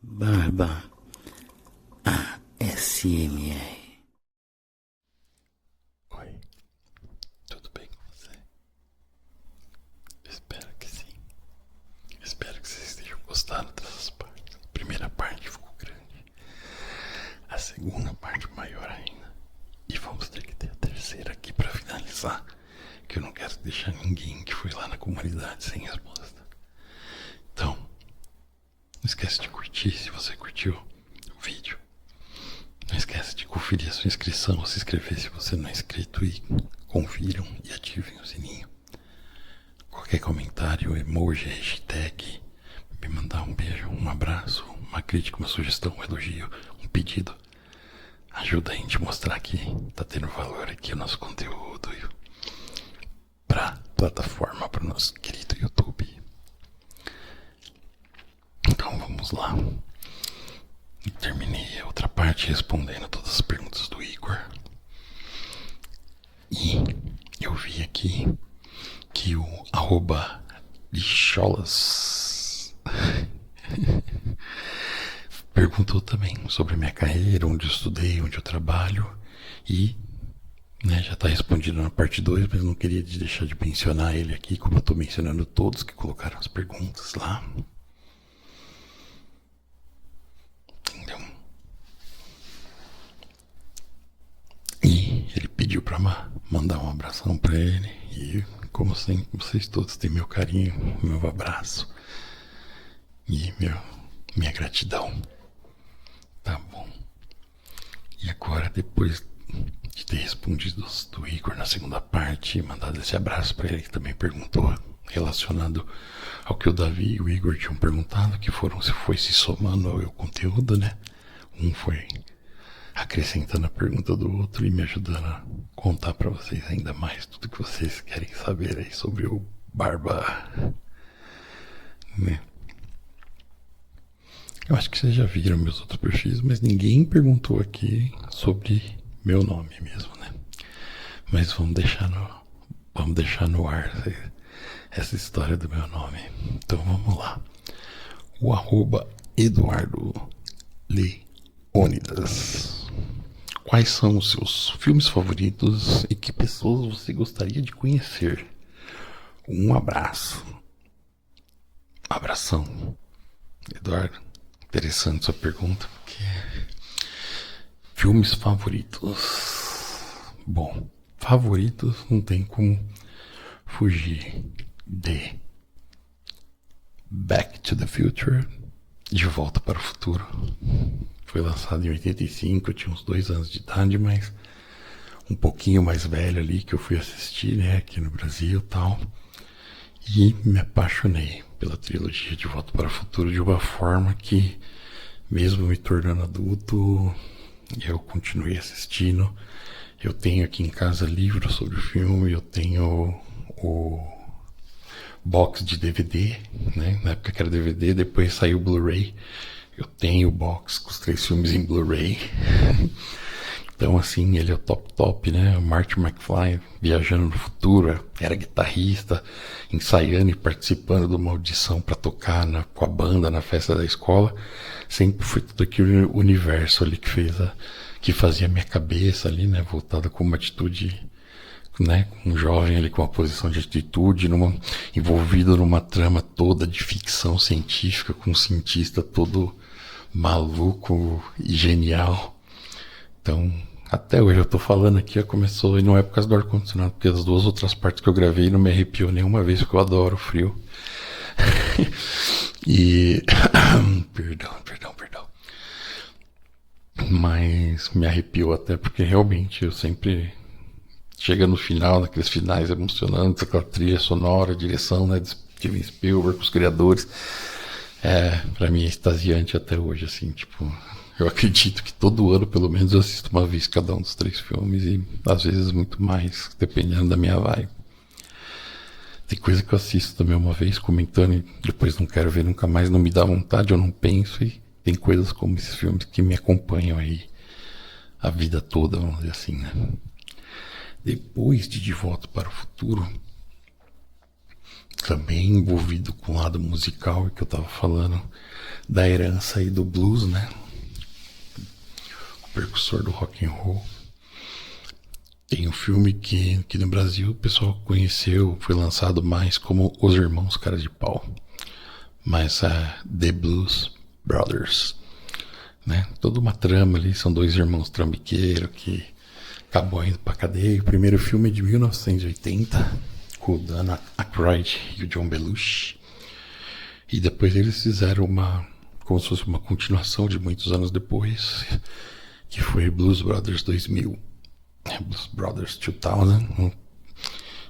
Barba ASMR. Oi, tudo bem com você? Espero que sim. Espero que vocês estejam gostando dessas partes. A primeira parte ficou grande, a segunda parte maior ainda. E vamos ter que ter a terceira aqui pra finalizar, que eu não quero deixar ninguém que foi lá na comunidade sem resposta. Então, não esquece de curtir se você curtiu o vídeo. Não esquece de conferir a sua inscrição ou se inscrever se você não é inscrito e confiram e ativem o sininho. Qualquer comentário, emoji, hashtag, me mandar um beijo, um abraço, uma crítica, uma sugestão, um elogio, um pedido. Ajuda a gente a mostrar que tá tendo valor aqui o nosso conteúdo pra plataforma, pro nosso querido YouTube. Então vamos lá. Terminei a outra parte respondendo todas as perguntas do Igor. E eu vi aqui que o @lixolas perguntou também sobre minha carreira, onde eu estudei, onde eu trabalho. E já está respondido na parte 2, mas não queria deixar de mencionar ele aqui, como eu estou mencionando todos que colocaram as perguntas lá. Entendeu? E ele pediu para mandar um abração para ele. E como sempre, vocês todos têm meu carinho, meu abraço e minha gratidão. Tá bom. E agora, depois de ter respondido do Igor na segunda parte e mandado esse abraço para ele, que também perguntou relacionado ao que o Davi e o Igor tinham perguntado, que foi se somando ao conteúdo, né? Um foi acrescentando a pergunta do outro e me ajudando a contar para vocês ainda mais tudo que vocês querem saber aí sobre o Barba, né? Eu acho que vocês já viram meus outros perfis, mas ninguém perguntou aqui sobre meu nome mesmo, né? Mas vamos deixar no ar essa história do meu nome. Então vamos lá. O @Eduardo Leônidas. Quais são os seus filmes favoritos e que pessoas você gostaria de conhecer? Um abraço. Abração. Eduardo, interessante sua pergunta, porque filmes favoritos. Bom, favoritos não tem como fugir de Back to the Future, De Volta para o Futuro. Foi lançado em 85, eu tinha uns 2 anos de idade, mas um pouquinho mais velho ali que eu fui assistir, né, aqui no Brasil e tal. E me apaixonei pela trilogia De Volta para o Futuro de uma forma que, mesmo me tornando adulto, eu continuei assistindo. Eu tenho aqui em casa livros sobre o filme, eu tenho o box de DVD, né? Na época que era DVD, depois saiu o Blu-ray. Eu tenho o box com os 3 filmes em Blu-ray. Então, assim, ele é o top, né? O Marty McFly viajando no futuro, era guitarrista, ensaiando e participando de uma audição para tocar com a banda na festa da escola. Sempre foi tudo aquele universo ali que fazia minha cabeça ali, né? Voltada com uma atitude, né? Um jovem ali com uma posição de atitude, envolvido numa trama toda de ficção científica, com um cientista todo maluco e genial. Então, até hoje eu tô falando aqui, começou, e não é por causa do ar-condicionado, porque as 2 outras partes que eu gravei não me arrepiou nenhuma vez, porque eu adoro o frio. E perdão. Mas me arrepiou até porque realmente eu sempre chega no final, naqueles finais emocionantes, aquela trilha sonora, a direção, né, de Steven Spielberg, os criadores, pra mim é extasiante até hoje, assim, tipo, eu acredito que todo ano, pelo menos, eu assisto uma vez cada um dos 3 filmes e às vezes muito mais, dependendo da minha vibe. Tem coisa que eu assisto também uma vez comentando e depois não quero ver nunca mais, não me dá vontade, eu não penso, e tem coisas como esses filmes que me acompanham aí a vida toda, vamos dizer assim, né? Depois de Volta para o Futuro, também envolvido com o lado musical que eu tava falando, da herança aí do blues, né? O precursor do rock and roll. Tem um filme que no Brasil o pessoal conheceu, foi lançado mais como Os Irmãos Caras de Pau, mas The Blues Brothers, né? Toda uma trama ali, são dois irmãos trambiqueiros que acabou indo pra cadeia. O primeiro filme é de 1980, com o Dan Aykroyd e o John Belushi. E depois eles fizeram como se fosse uma continuação de muitos anos depois, que foi Blues Brothers 2000, Blues Brothers 2000,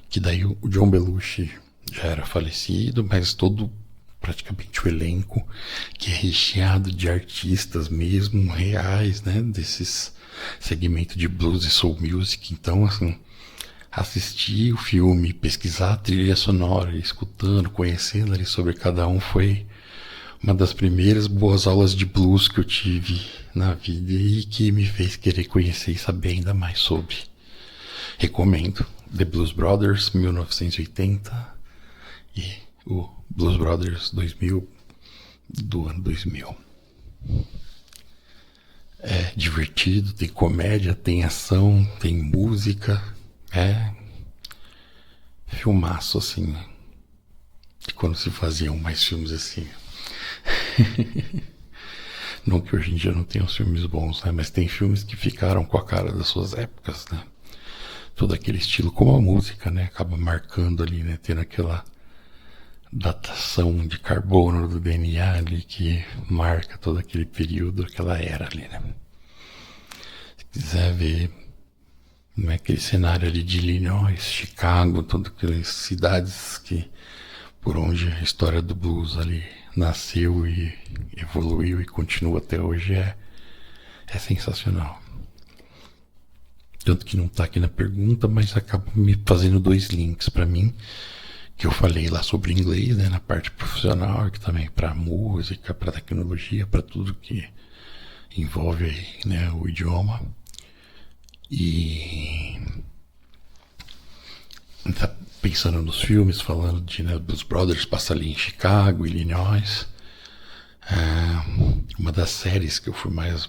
que daí o John Belushi já era falecido, mas todo praticamente o elenco, que é recheado de artistas mesmo, reais, né, desses segmentos de blues e soul music. Então, assim, assistir o filme, pesquisar a trilha sonora, escutando, conhecendo ali sobre cada um, foi uma das primeiras boas aulas de blues que eu tive na vida e que me fez querer conhecer e saber ainda mais sobre. Recomendo The Blues Brothers 1980 e o Blues Brothers 2000, do ano 2000. É divertido, tem comédia, tem ação, tem música. É filmaço, assim, né? De quando se faziam mais filmes assim. Não que hoje em dia não tenham filmes bons, né? Mas tem filmes que ficaram com a cara das suas épocas, né? Todo aquele estilo, como a música, né? Acaba marcando ali, né? Tendo aquela datação de carbono do DNA ali que marca todo aquele período, aquela era ali, né? Se quiser ver, não é aquele cenário ali de Illinois, Chicago, todas aquelas cidades que por onde a história do blues ali nasceu e evoluiu e continua até hoje, é sensacional. Tanto que não está aqui na pergunta, mas acaba me fazendo dois links para mim, que eu falei lá sobre inglês, né, na parte profissional, que também para música, para tecnologia, para tudo que envolve aí, né, o idioma. E tá pensando nos filmes, falando de, né, Blues Brothers, passa ali em Chicago, Illinois. Uma das séries que eu fui mais...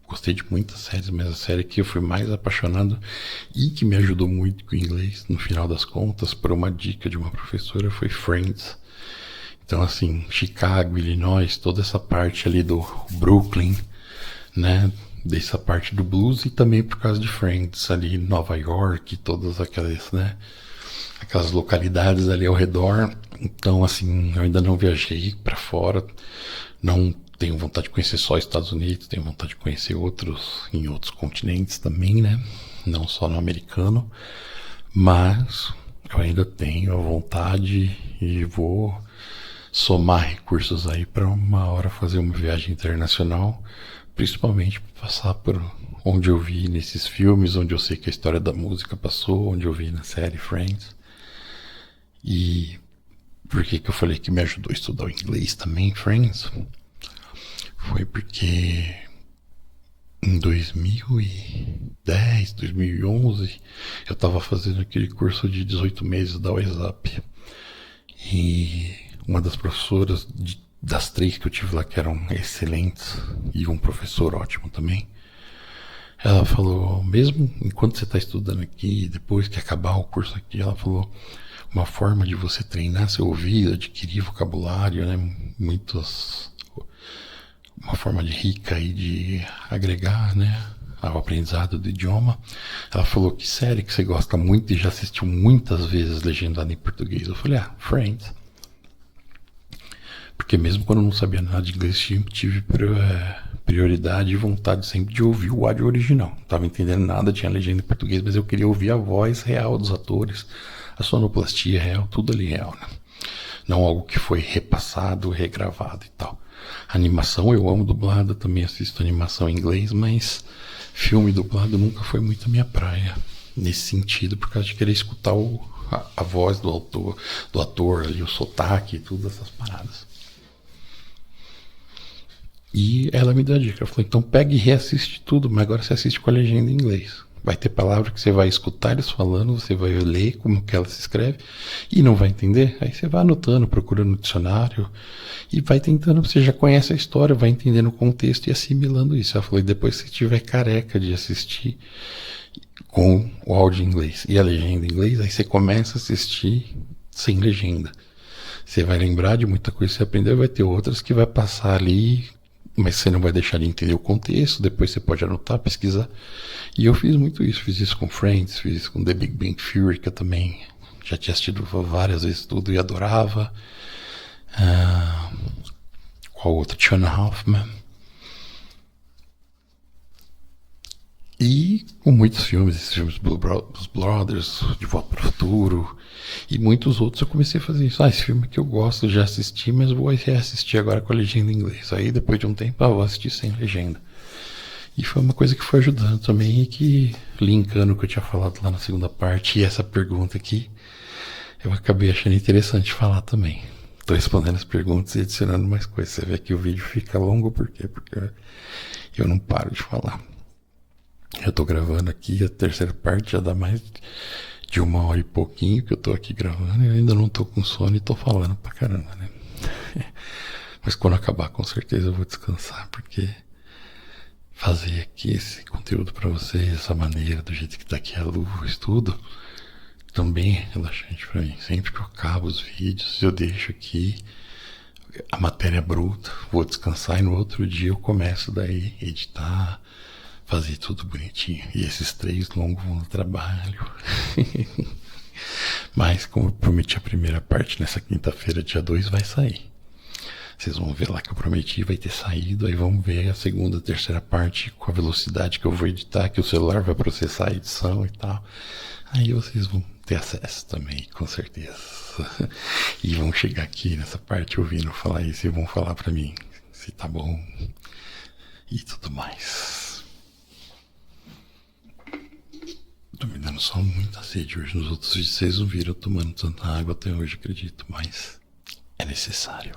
Gostei de muitas séries, mas a série que eu fui mais apaixonado e que me ajudou muito com o inglês, no final das contas, por uma dica de uma professora, foi Friends. Então, assim, Chicago, Illinois, toda essa parte ali do Brooklyn, né, dessa parte do blues, e também por causa de Friends, ali Nova York, todas aquelas, né, aquelas localidades ali ao redor. Então, assim, eu ainda não viajei para fora, não tenho vontade de conhecer só Estados Unidos, tenho vontade de conhecer em outros continentes também, né? Não só no americano, mas eu ainda tenho a vontade e vou somar recursos aí para uma hora fazer uma viagem internacional, principalmente para passar por onde eu vi nesses filmes, onde eu sei que a história da música passou, onde eu vi na série Friends. E por que eu falei que me ajudou a estudar o inglês também, Friends? Foi porque em 2010, 2011, eu estava fazendo aquele curso de 18 meses da WhatsApp. E uma das professoras, das três que eu tive lá, que eram excelentes, e um professor ótimo também, ela falou, mesmo enquanto você está estudando aqui, depois que acabar o curso aqui, ela falou, uma forma de você treinar seu ouvido, adquirir vocabulário, né, uma forma de rica e de agregar, né, ao aprendizado do idioma. Ela falou, que série que você gosta muito e já assistiu muitas vezes legendada em português? Eu falei, Friends. Porque mesmo quando eu não sabia nada de inglês, tive prioridade e vontade sempre de ouvir o áudio original. Não estava entendendo nada, tinha legenda em português, mas eu queria ouvir a voz real dos atores, a sonoplastia real, tudo ali real, né? Não algo que foi repassado, regravado e tal. Animação eu amo dublada, também assisto animação em inglês, mas filme dublado nunca foi muito a minha praia, nesse sentido, por causa de querer escutar a voz do ator ali, o sotaque e tudo, essas paradas. E ela me deu a dica, ela falou, então pega e reassiste tudo, mas agora você assiste com a legenda em inglês. Vai ter palavra que você vai escutar eles falando, você vai ler como que ela se escreve e não vai entender. Aí você vai anotando, procurando no dicionário e vai tentando. Você já conhece a história, vai entendendo o contexto e assimilando isso. Ela falou, e depois que você estiver careca de assistir com o áudio em inglês e a legenda em inglês, aí você começa a assistir sem legenda. Você vai lembrar de muita coisa que você aprendeu, vai ter outras que vai passar ali, mas você não vai deixar de entender o contexto, depois você pode anotar, pesquisar. E eu fiz muito isso, fiz isso com Friends, fiz isso com The Big Bang Theory, que eu também já tinha assistido várias vezes tudo e adorava. Qual outro? Tiana Hoffman. E com muitos filmes, esses filmes dos Brothers, De Volta para o Futuro e muitos outros, eu comecei a fazer isso. Esse filme que eu gosto, já assisti, mas vou reassistir agora com a legenda em inglês. Aí depois de um tempo, eu vou assistir sem legenda. E foi uma coisa que foi ajudando também e que, linkando o que eu tinha falado lá na segunda parte e essa pergunta aqui, eu acabei achando interessante falar também. Estou respondendo as perguntas e adicionando mais coisas. Você vê que o vídeo fica longo, por quê? Porque eu não paro de falar. Eu tô gravando aqui, a terceira parte já dá mais de 1h e pouquinho que eu tô aqui gravando e eu ainda não tô com sono e tô falando pra caramba, né? Mas quando acabar, com certeza eu vou descansar, porque fazer aqui esse conteúdo pra vocês, dessa maneira, do jeito que tá aqui a luz, tudo, também é relaxante pra mim. Sempre que eu acabo os vídeos, eu deixo aqui a matéria bruta, vou descansar e no outro dia eu começo daí a editar, fazer tudo bonitinho. E esses 3 longos vão no trabalho. Mas, como eu prometi a primeira parte, nessa quinta-feira, dia 2, vai sair. Vocês vão ver lá que eu prometi, vai ter saído. Aí vamos ver a segunda, a terceira parte com a velocidade que eu vou editar, que o celular vai processar a edição e tal. Aí vocês vão ter acesso também, com certeza. E vão chegar aqui nessa parte ouvindo falar isso e vão falar pra mim se tá bom e tudo mais. Tô me dando só muita sede hoje. Nos outros vídeos vocês não viram eu tomando tanta água até hoje, acredito, mas é necessário.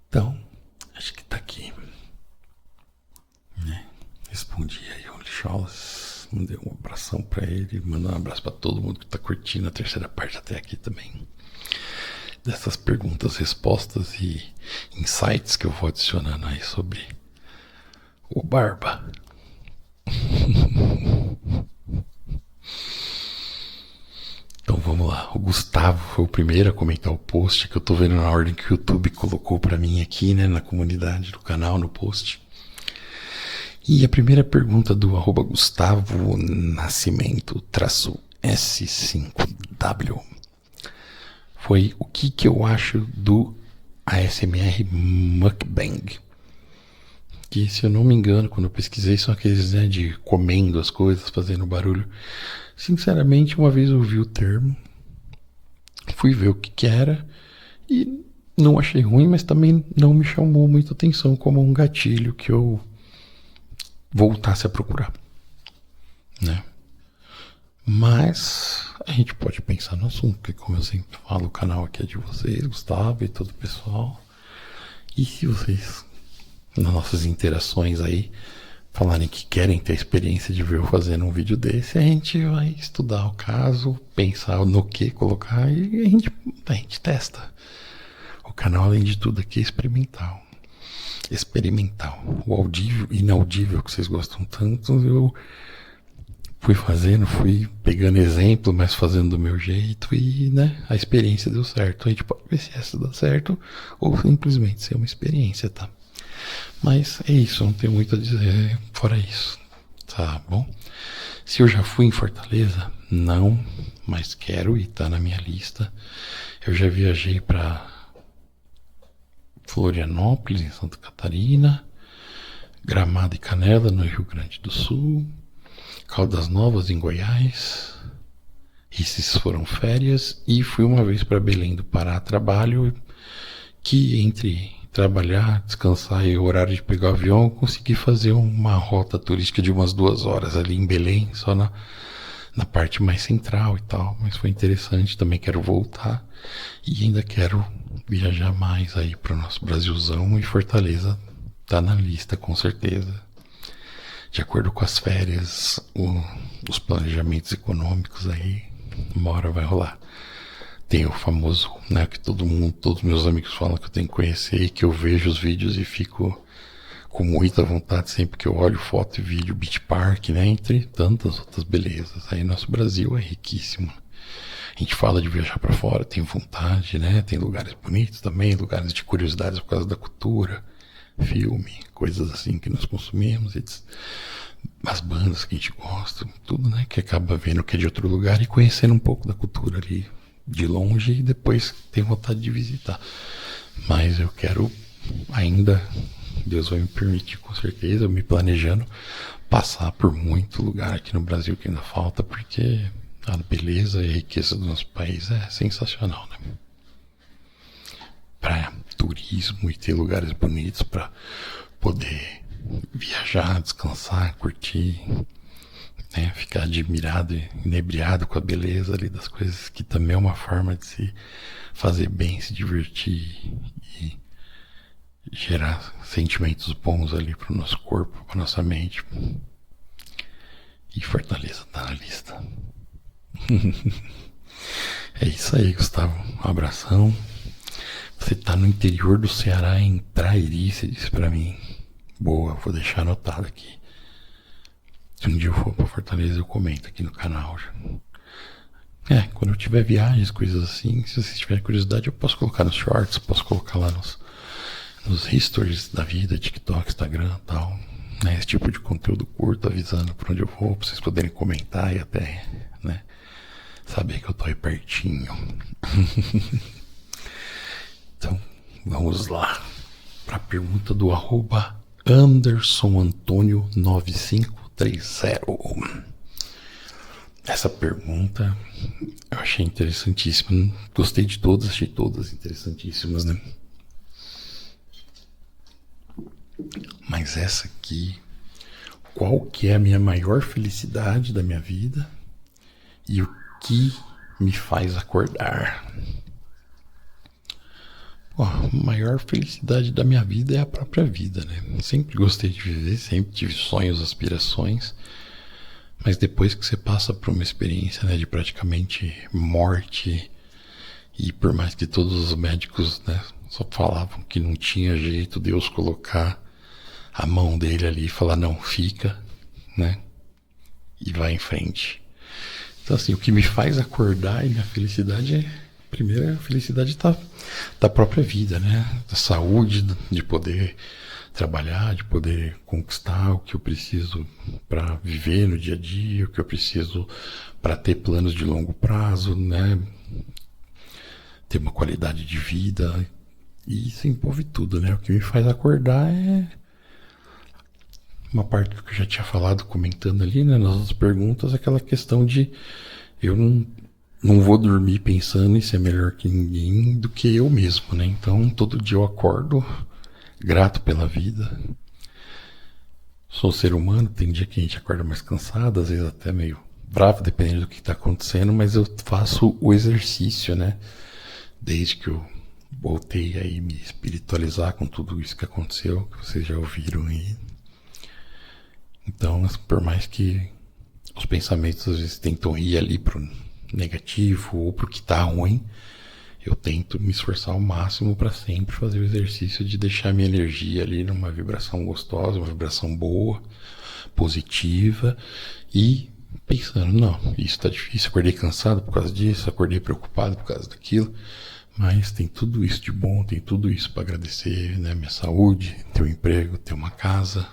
Então, acho que tá aqui, né? Respondi aí o Lixolas, mandei um abração pra ele, mandei um abraço pra todo mundo que tá curtindo a terceira parte até aqui também. Dessas perguntas, respostas e insights que eu vou adicionando aí sobre o Barba. Então vamos lá. O Gustavo foi o primeiro a comentar o post, que eu tô vendo na ordem que o YouTube colocou pra mim aqui, né, na comunidade do canal, no post. E a primeira pergunta do @Gustavo Nascimento -S5W foi o que eu acho do ASMR Mukbang. Que, se eu não me engano, quando eu pesquisei, são aqueles, né, de comendo as coisas, fazendo barulho. Sinceramente, uma vez eu vi o termo, fui ver o que era e não achei ruim, mas também não me chamou muita atenção como um gatilho que eu voltasse a procurar, né? Mas a gente pode pensar no assunto, porque, como eu sempre falo, o canal aqui é de vocês, Gustavo e todo o pessoal. E se vocês, nas nossas interações aí, falarem que querem ter a experiência de ver eu fazendo um vídeo desse, a gente vai estudar o caso, pensar no que colocar e a gente testa. O canal, além de tudo, aqui é experimental. O audível e inaudível que vocês gostam tanto, eu fui fazendo, fui pegando exemplo, mas fazendo do meu jeito e, né, a experiência deu certo. A gente pode ver se essa dá certo ou simplesmente ser uma experiência, tá? Mas é isso, não tenho muito a dizer fora isso, tá bom? Se eu já fui em Fortaleza, não, mas quero e tá na minha lista. Eu já viajei para Florianópolis, em Santa Catarina, Gramado e Canela, no Rio Grande do Sul, Caldas Novas, em Goiás. Esses foram férias. E fui uma vez para Belém do Pará a trabalho, que entre trabalhar, descansar e o horário de pegar o avião, eu consegui fazer uma rota turística de umas 2 horas ali em Belém, só na parte mais central e tal, mas foi interessante. Também quero voltar e ainda quero viajar mais aí para o nosso Brasilzão, e Fortaleza tá na lista com certeza. De acordo com as férias, os planejamentos econômicos aí, uma hora vai rolar. Tem o famoso, né, que todo mundo, todos meus amigos falam que eu tenho que conhecer e que eu vejo os vídeos e fico com muita vontade sempre que eu olho foto e vídeo, Beach Park, né, entre tantas outras belezas. Aí nosso Brasil é riquíssimo. A gente fala de viajar para fora, tem vontade, né, tem lugares bonitos também, lugares de curiosidades por causa da cultura, filme, coisas assim que nós consumimos, as bandas que a gente gosta, tudo, né, que acaba vendo que é de outro lugar e conhecendo um pouco da cultura ali de longe e depois tem vontade de visitar. Mas eu quero ainda, Deus vai me permitir com certeza, eu me planejando passar por muito lugar aqui no Brasil que ainda falta, porque a beleza e a riqueza do nosso país é sensacional, né? Para turismo e ter lugares bonitos para poder viajar, descansar, curtir, né? Ficar admirado e inebriado com a beleza ali das coisas, que também é uma forma de se fazer bem, se divertir e gerar sentimentos bons ali para o nosso corpo, para nossa mente. E Fortaleza tá na lista. É isso aí, Gustavo. Um abração. Você tá no interior do Ceará, em Trairi, você disse pra mim. Boa, vou deixar anotado aqui. Se um dia eu for pra Fortaleza, eu comento aqui no canal já. Quando eu tiver viagens, coisas assim, se vocês tiverem curiosidade, eu posso colocar nos shorts, posso colocar lá nos stories da vida, TikTok, Instagram e tal. Né, esse tipo de conteúdo curto, avisando pra onde eu vou, pra vocês poderem comentar e até, né, saber que eu tô aí pertinho. Então, vamos lá para a pergunta do @AndersonAntônio9530. Essa pergunta eu achei interessantíssima. Gostei de todas, achei todas interessantíssimas, né? Mas essa aqui, qual que é a minha maior felicidade da minha vida e o que me faz acordar? A maior felicidade da minha vida é a própria vida, né? Sempre gostei de viver, sempre tive sonhos, aspirações, mas depois que você passa por uma experiência, né, de praticamente morte, e por mais que todos os médicos, né, só falavam que não tinha jeito, Deus colocar a mão dele ali e falar, não, fica, né, e vai em frente. Então assim, o que me faz acordar e minha felicidade é, primeiro, a felicidade da própria vida, né? Da saúde, de poder trabalhar, de poder conquistar o que eu preciso para viver no dia a dia, o que eu preciso para ter planos de longo prazo, né? Ter uma qualidade de vida. E isso envolve tudo, né? O que me faz acordar é uma parte que eu já tinha falado, comentando ali, né, nas outras perguntas, aquela questão de eu não vou dormir pensando em ser melhor que ninguém do que eu mesmo, né? Então, todo dia eu acordo grato pela vida. Sou um ser humano, tem dia que a gente acorda mais cansado, às vezes até meio bravo, dependendo do que está acontecendo, mas eu faço o exercício, né? Desde que eu voltei aí me espiritualizar com tudo isso que aconteceu, que vocês já ouviram aí. Então, por mais que os pensamentos às vezes tentam ir ali pro negativo ou pro que tá ruim, eu tento me esforçar ao máximo para sempre fazer o exercício de deixar minha energia ali numa vibração gostosa, uma vibração boa, positiva, e pensando, não, isso tá difícil, acordei cansado por causa disso, acordei preocupado por causa daquilo, mas tem tudo isso de bom, tem tudo isso para agradecer, né? Minha saúde, ter um emprego, ter uma casa,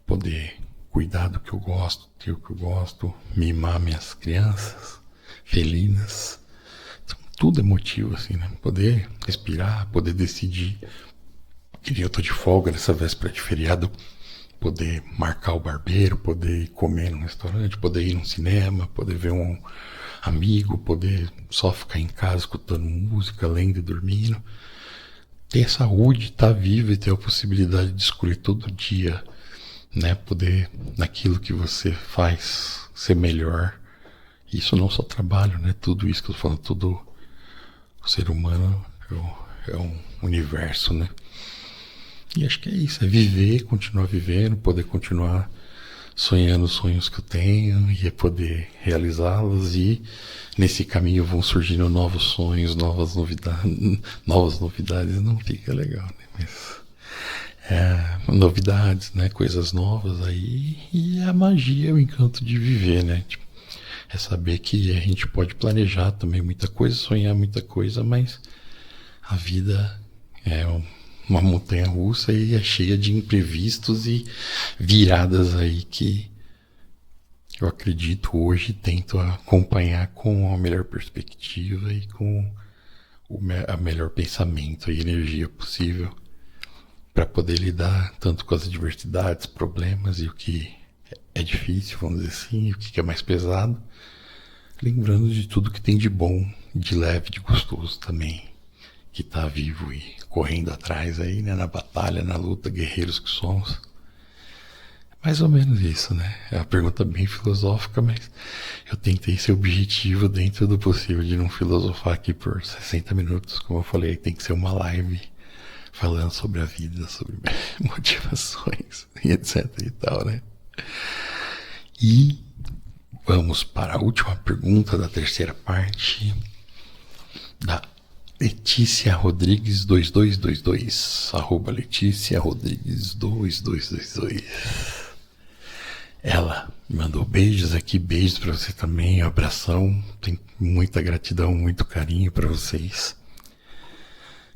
poder cuidar do que eu gosto, ter o que eu gosto, mimar minhas crianças felinas. Então, tudo é motivo, assim, né? Poder respirar, poder decidir que eu tô de folga nessa véspera de feriado, poder marcar o barbeiro, poder ir comer num restaurante, poder ir num cinema, poder ver um amigo, poder só ficar em casa escutando música, lendo e dormindo. Ter saúde, estar vivo e ter a possibilidade de escolher todo dia, né, poder, naquilo que você faz, ser melhor. Isso não só trabalho, né, tudo isso que eu tô falando, tudo, o ser humano é um universo, né. E acho que é isso, é viver, continuar vivendo, poder continuar sonhando os sonhos que eu tenho e é poder realizá-los e nesse caminho vão surgindo novos sonhos, novas novidades, não fica legal, né? Mas novidades, né? Coisas novas aí e a magia, o encanto de viver, né? Tipo, é saber que a gente pode planejar também muita coisa, sonhar muita coisa, mas a vida é uma montanha russa e é cheia de imprevistos e viradas aí que eu acredito hoje tento acompanhar com a melhor perspectiva e com a melhor pensamento e energia possível para poder lidar tanto com as adversidades, problemas e o que é difícil, vamos dizer assim, e o que é mais pesado, lembrando de tudo que tem de bom, de leve, de gostoso também, que está vivo e correndo atrás aí, né, na batalha, na luta, guerreiros que somos. Mais ou menos isso, né? É uma pergunta bem filosófica, mas eu tentei ser objetivo dentro do possível de não filosofar aqui por 60 minutos. Como eu falei, tem que ser uma live falando sobre a vida, sobre motivações e etc e tal, né? E vamos para a última pergunta da terceira parte da Letícia Rodrigues 2222, arroba Letícia Rodrigues 2222. Ela mandou beijos aqui, beijos para você também, um abração, tem muita gratidão, muito carinho para vocês.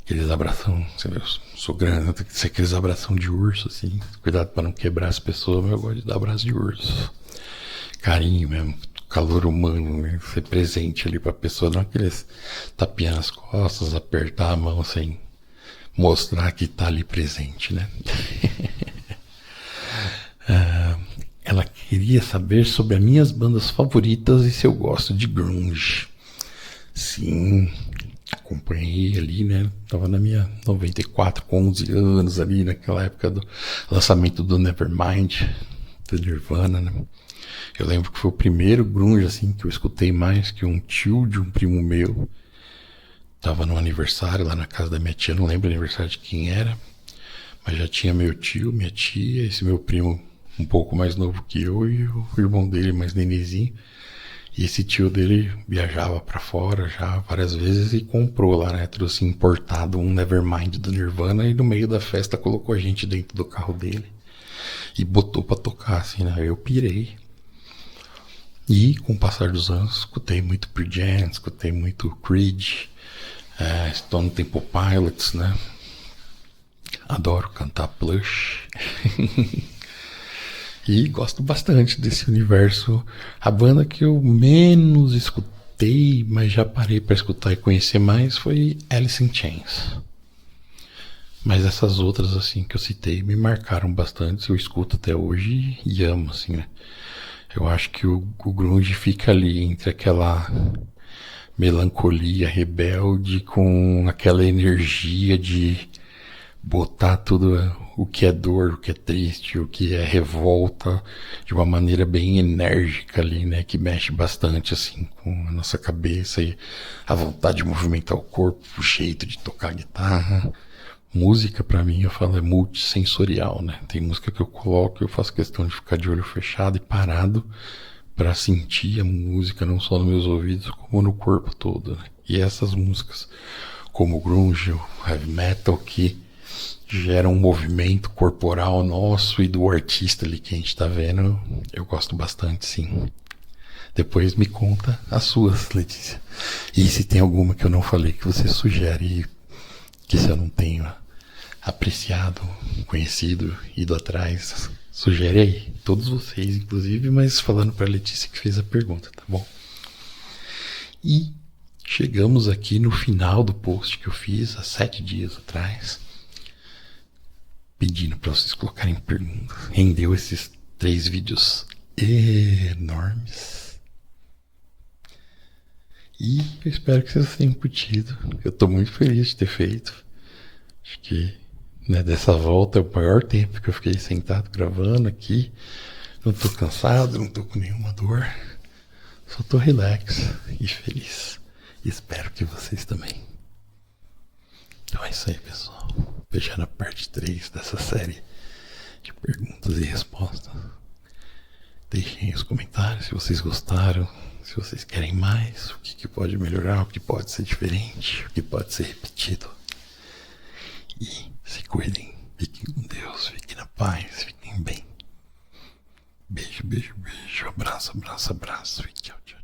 Aqueles abração, você vê, eu sou grande, tem que ser aqueles abração de urso, assim, cuidado para não quebrar as pessoas, mas eu gosto de dar abraço de urso. Carinho mesmo, calor humano, né? Ser presente ali pra pessoa, não aqueles tapinhar nas costas, apertar a mão sem mostrar que tá ali presente, né? Ela queria saber sobre as minhas bandas favoritas e se eu gosto de grunge. Sim, acompanhei ali, né? Tava na minha 94, com 11 anos ali, naquela época do lançamento do Nevermind, do Nirvana, né? Eu lembro que foi o primeiro grunge assim que eu escutei mais que um tio de um primo meu. Tava no aniversário lá na casa da minha tia, não lembro o aniversário de quem era, mas já tinha meu tio, minha tia, esse meu primo um pouco mais novo que eu e o irmão dele mais nenenzinho. E esse tio dele viajava pra fora já várias vezes e comprou lá, né? Trouxe importado um Nevermind do Nirvana e no meio da festa colocou a gente dentro do carro dele e botou pra tocar, assim, né? Eu pirei. E com o passar dos anos, escutei muito Pearl Jam, escutei muito Creed, Stone Temple Pilots, né? Adoro cantar Plush. E gosto bastante desse universo. A banda que eu menos escutei, mas já parei para escutar e conhecer mais, foi Alice in Chains. Mas essas outras, assim, que eu citei, me marcaram bastante. Eu escuto até hoje e amo, assim, né? Eu acho que o grunge fica ali entre aquela melancolia rebelde com aquela energia de botar tudo o que é dor, o que é triste, o que é revolta de uma maneira bem enérgica ali, né? Que mexe bastante assim com a nossa cabeça e a vontade de movimentar o corpo, o jeito de tocar guitarra. Música pra mim, eu falo, é multissensorial, né? Tem música que eu coloco, eu faço questão de ficar de olho fechado e parado pra sentir a música não só nos meus ouvidos, como no corpo todo, né? E essas músicas, como o grunge, o heavy metal, que geram um movimento corporal nosso e do artista ali que a gente tá vendo, eu gosto bastante, sim. Depois me conta as suas, Letícia. E se tem alguma que eu não falei que você sugere, que se eu não tenho apreciado, conhecido, ido atrás, sugere aí. Todos vocês, inclusive, mas falando para a Letícia que fez a pergunta, tá bom? E chegamos aqui no final do post que eu fiz há 7 dias atrás, pedindo para vocês colocarem perguntas. Rendeu esses 3 vídeos enormes. E eu espero que vocês tenham curtido. Eu estou muito feliz de ter feito. Acho que, né, dessa volta é o maior tempo que eu fiquei sentado gravando aqui. Não estou cansado, não estou com nenhuma dor. Só estou relax e feliz. E espero que vocês também. Então é isso aí, pessoal. fechando a parte 3 dessa série de perguntas e respostas. Deixem os comentários se vocês gostaram, se vocês querem mais, o que pode melhorar, o que pode ser diferente, o que pode ser repetido. E se cuidem, fiquem com Deus, fiquem na paz, fiquem bem. Beijo, beijo, beijo, abraço, abraço, abraço e tchau, tchau.